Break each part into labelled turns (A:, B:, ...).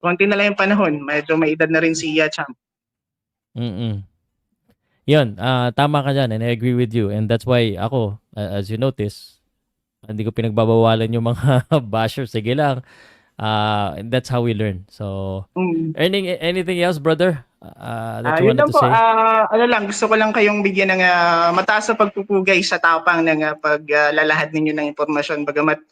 A: konti na lang yung panahon. Medyo may edad na rin si Champ.
B: Mm. Yun, tama ka dyan and I agree with you. And that's why ako, as you notice, hindi ko pinagbabawalan yung mga bashers. Sige lang. And that's how we learn. So,
A: Mm.
B: anything else, brother, that you
A: Yun
B: wanted
A: lang
B: to
A: po,
B: say?
A: ano lang, gusto ko lang kayong bigyan ng mataas na pagpupugay sa tapang ng paglalahad ninyo ng impormasyon. Bagamat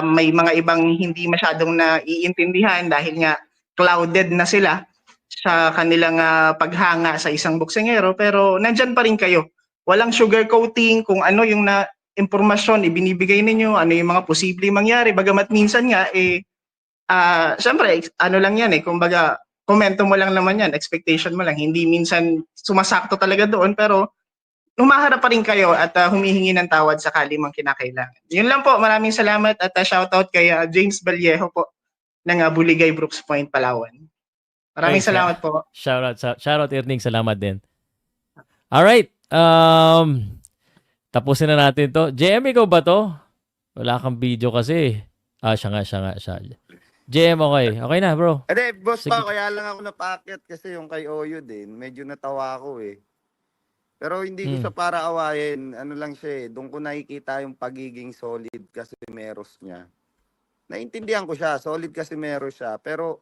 A: may mga ibang hindi masyadong naiintindihan dahil nga clouded na sila sa kanilang paghanga sa isang boksingero, pero nandyan pa rin kayo. Walang sugarcoating kung ano yung impormasyon ibinibigay ninyo, ano yung mga posibleng mangyari. Bagamat minsan nga, siyempre, ano lang yan kumbaga, komento mo lang naman yan, expectation mo lang. Hindi minsan sumasakto talaga doon, pero humaharap pa rin kayo at humihingi ng tawad sakali mang kinakailangan. Yun lang po, maraming salamat at shoutout kay James Vallejo po ng Buligay Brooks Point, Palawan. Maraming
B: Thanks nga.
A: salamat po.
B: Shoutout Erning, salamat din. Alright, tapusin na natin to. JM, ikaw ba to? Wala kang video kasi. Siya. JM, okay. Okay na, bro.
C: Hindi, boss pa,
B: Sige.
C: kaya lang ako napaakyat kasi yung kay Oyo din, medyo natawa ako eh. Pero hindi ko siya
B: Hmm.
C: para awayin, ano lang siya eh, doon ko nakikita yung pagiging solid kasi meros niya. Naintindihan ko siya, solid kasi meron siya, pero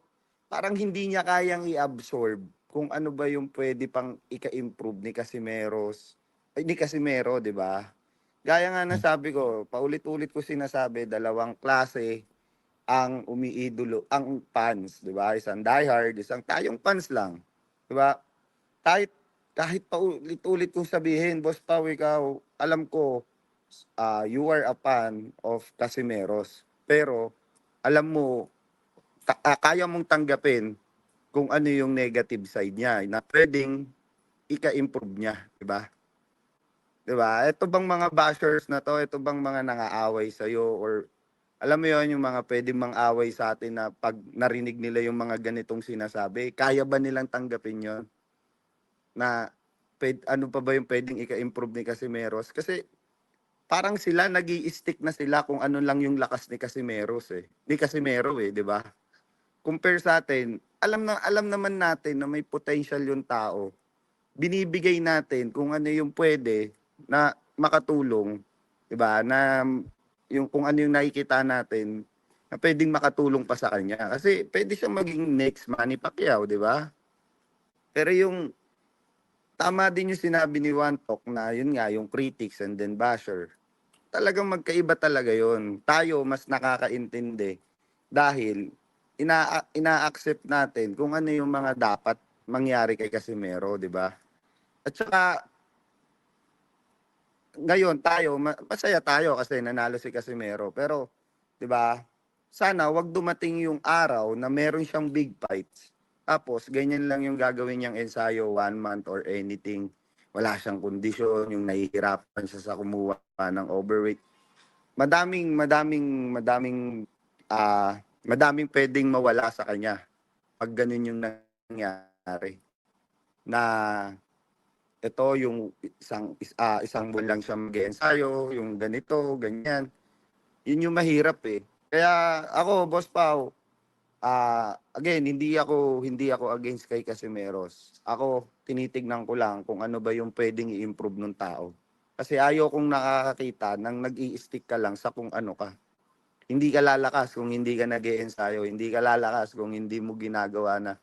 C: parang hindi niya kayang i-absorb kung ano ba yung pwede pang ika-improve ni Casimeros, ay ni Casimero, di ba? Gaya nga na sabi ko, paulit-ulit ko sinasabi, dalawang klase ang umiidolo, ang fans, di ba? Isang diehard, isang tayong fans lang. Di ba? Kahit, kahit paulit-ulit kong sabihin, Boss Pao, ikaw, alam ko, you are a fan of Casimeros. Pero, alam mo, kaya mong tanggapin kung ano yung negative side niya na pwedeng ika-improve niya, di ba? Di ba? Ito bang mga bashers na to, ito bang mga nangaaway sa iyo or alam mo yon yung mga pwedeng mang-away sa atin na pag narinig nila yung mga ganitong sinasabi, kaya ba nilang tanggapin yon na ano pa ba yung pwedeng ika-improve ni Casimeros? Kasi parang sila nag-i-stick na sila kung ano lang yung lakas ni Casimeros eh. Ni Casimero eh, di ba? Compare sa atin, alam naman natin na may potential yung tao. Binibigay natin kung ano yung pwede na makatulong, 'di ba? Na yung kung ano yung nakikita natin na pwedeng makatulong pa sa kanya. Kasi pwede siyang maging next Manny Pacquiao, 'di ba? Pero yung tama din yung sinabi ni Wantok na yun nga, yung critics and then basher. Talagang magkaiba talaga yun. Tayo mas nakakaintindi dahil ina-accept natin kung ano yung mga dapat mangyari kay Casimero, di ba? At saka, ngayon tayo, masaya tayo kasi nanalo si Casimero. Pero, di ba, sana wag dumating yung araw na meron siyang big fights. Tapos, ganyan lang yung gagawin niyang ensayo, 1 month or anything. Wala siyang kondisyon, yung nahihirapan siya sa kumuha ng overweight. Madaming pwedeng mawala sa kanya pag ganun yung nangyari. Na ito yung isang buwan lang siya mag-ensayo, yung ganito, ganyan. Yun yung mahirap eh. Kaya ako, Boss Pao, again, hindi ako against kay Casimeros. Ako tinitignan ko lang kung ano ba yung pwedeng i-improve ng tao. Kasi ayaw kong nakakakita nang nag-i-stick ka lang sa kung ano ka. Hindi ka lalakas kung hindi ka nag-iensayo, hindi ka lalakas kung hindi mo ginagawa na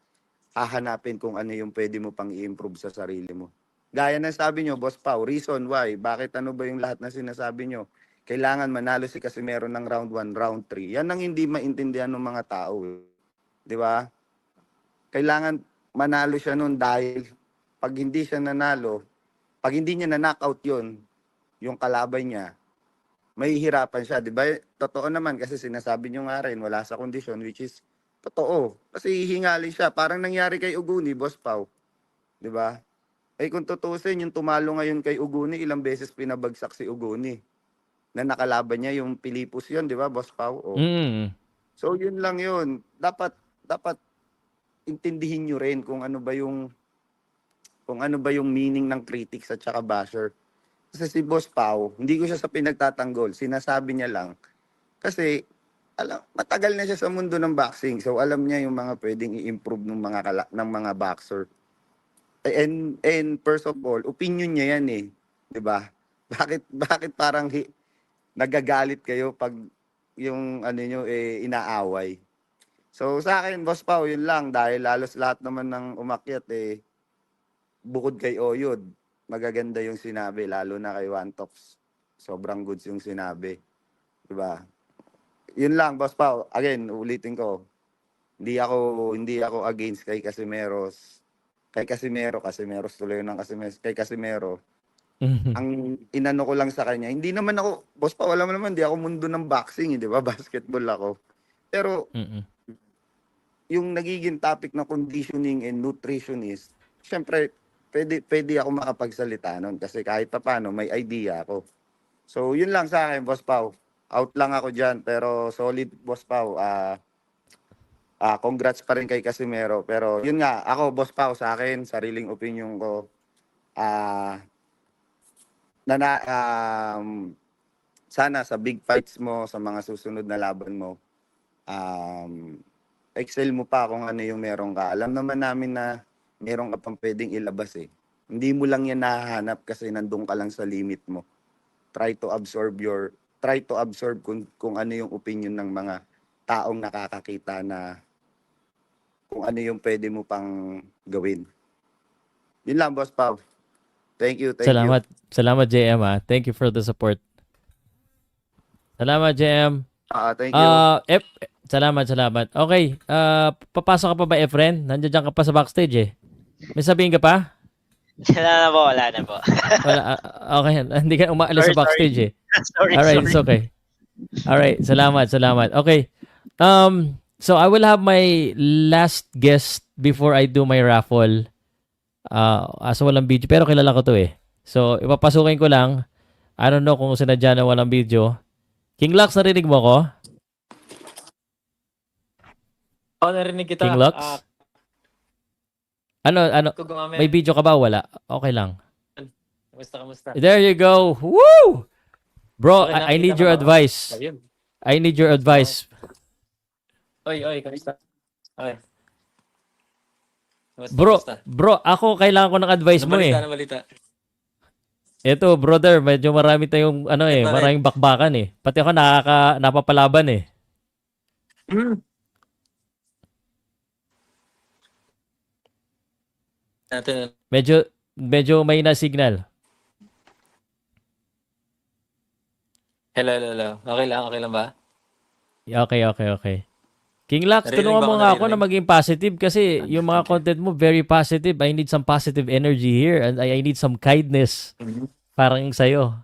C: hahanapin kung ano yung pwede mo pang i-improve sa sarili mo. Gaya ng sabi nyo, Boss Pau, reason why, bakit ano ba yung lahat na sinasabi nyo, kailangan manalo si Casimero ng round 1, round 3. Yan ang hindi maintindihan ng mga tao. Di ba? Kailangan manalo siya nun dahil pag hindi siya nanalo, pag hindi niya na-knockout yun, yung kalaban niya, mahihirapan siya, 'di ba? Totoo naman kasi sinasabi niyo nga rin wala sa kondisyon which is totoo. Kasi hihingalin siya, parang nangyari kay Uguni, Boss Pau, 'di ba? Eh kung tutusin yung tumalo ngayon kay Uguni, ilang beses pinabagsak si Uguni. Na nakalaban niya yung Pilipos 'yon, 'di ba, Boss Pau? Oh.
B: Mm.
C: So yun lang yun. Dapat intindihin niyo rin kung ano ba yung meaning ng critics at saka basher. Kasi si Boss Pau, hindi ko siya sa pinagtatanggol, sinasabi niya lang kasi matagal na siya sa mundo ng boxing. So alam niya yung mga pwedeng i-improve ng mga boxer. And first of all, opinion niya yan eh, 'di ba? Bakit parang nagagalit kayo pag yung ano niyo inaaway? So sa akin, Boss Pao, yun lang dahil halos lahat naman ng umakyat bukod kay Oyod, magaganda yung sinabi lalo na kay One Talks. Sobrang goods yung sinabi, 'di ba? Yun lang, Boss Pao. Again, ulitin ko. Hindi ako against kay Casimeros. Casimeros tuloy ng Casimeros. Kay Casimero, ang inano ko lang sa kanya, hindi naman ako, Boss Pao, alam mo naman, hindi ako mundo ng boxing, di ba? Basketball ako. Pero yung nagiging topic na conditioning and nutrition is, syempre, pwede ako makapagsalita nun kasi kahit pa paano, may idea ako. So, yun lang sa akin, Boss Pao. Out lang ako dyan, pero solid, Boss Pao. Congrats pa rin kay Casimero. Pero yun nga, ako, Boss Pao, sa akin, sariling opinion ko, sana sa big fights mo, sa mga susunod na laban mo, excel mo pa kung ano yung meron ka. Alam naman namin na meron ka pang pwedeng ilabas eh. Hindi mo lang yan nahahanap kasi nandun ka lang sa limit mo. Try to absorb kung ano yung opinion ng mga taong nakakakita na kung ano yung pwede mo pang gawin. Yun lang, Boss Pao. Thank you.
B: Salamat. Salamat, JM. Thank you for the support. Salamat, JM.
C: Thank you.
B: Salamat. Okay. Papasok ka pa ba, Efren? Nandiyan ka pa sa backstage eh. May sabihin ka pa?
D: Wala na po.
B: Wala, okay. Hindi ka umaalis sa backstage eh.
D: Sorry,
B: Alright,
D: sorry.
B: it's okay. Alright, salamat. Okay. So I will have my last guest before I do my raffle. So walang video, pero kilala ko to eh. So ipapasukin ko lang. I don't know kung sinadya na walang video. King Lux, narinig mo ko?
D: Narinig kita.
B: King Lux? Ano, may video ka ba? Wala. Okay lang.
D: Kamusta?
B: There you go. Woo! Bro,
D: Okay,
B: I need
D: nakita
B: your
D: mo ba?
B: advice.
D: Ayun.
B: I need your advice.
D: Oy, kamusta? Okay.
B: Bro, ako kailangan ko ng advice mo eh.
D: Balita.
B: Ito, brother, medyo marami tayong
D: Bakit?
B: maraming bakbakan eh. Pati ako napapalaban eh.
D: Natin.
B: Medyo may na signal.
D: Hello. Okay lang ba?
B: Okay. King Lux,
D: Narinig
B: tulungan
D: ba
B: mo
D: ako?
B: nga ako na
D: Narinig?
B: maging positive kasi yung mga content mo very positive. I need some positive energy here and I need some kindness parang sa'yo.